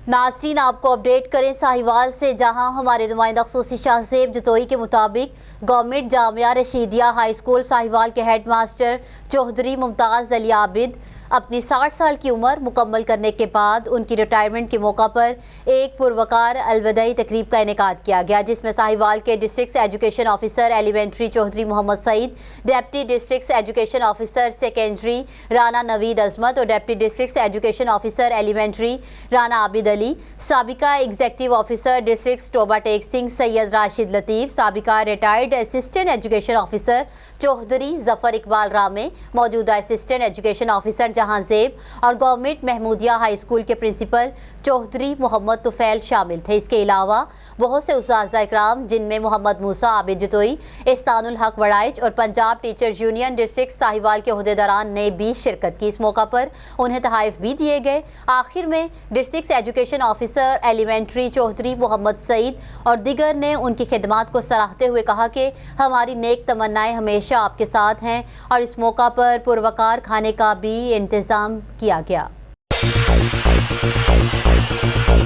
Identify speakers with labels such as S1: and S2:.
S1: ناظرین آپ کو اپڈیٹ کریں ساہیوال سے، جہاں ہمارے نمائندہ خصوصی شاہ زیب جتوئی کے مطابق گورنمنٹ جامعہ رشیدیہ ہائی اسکول ساہیوال کے ہیڈ ماسٹر چوہدری ممتاز علی عابد اپنی 60 سال کی عمر مکمل کرنے کے بعد ان کی ریٹائرمنٹ کے موقع پر ایک پروقار الوداعی تقریب کا انعقاد کیا گیا، جس میں ساہیوال کے district education officer elementary Chaudhry Muhammad Saeed, deputy district education officer secondary Rana Naveed Azmat اور deputy district education officer elementary Rana Abid Ali, سابقہ executive officer district Toba Tek Singh Syed Rashid Latif, سابقہ retired assistant education officer Chaudhry Zafar Iqbal Ramay, موجودہ assistant education officer Jahanzeb اور گورنمنٹ محمودیہ ہائی اسکول کے پرنسپل چوہدری محمد طفیل شامل تھے۔ اس کے علاوہ بہت سے اساتذہ اکرام جن میں محمد موسیٰ عابد جتوئی، احسان الحق وڑائچ اور Punjab teachers union district Sahiwal کے عہدیداران نے بھی شرکت کی۔ اس موقع پر انہیں تحائف بھی دیے گئے۔ آخر میں district education officer elementary Chaudhry Muhammad Saeed اور دیگر نے ان کی خدمات کو سراہتے ہوئے کہا کہ ہماری نیک تمنائیں ہمیشہ آپ کے ساتھ ہیں، اور اس موقع پر پروقار کھانے کا بھی انتظام کیا گیا۔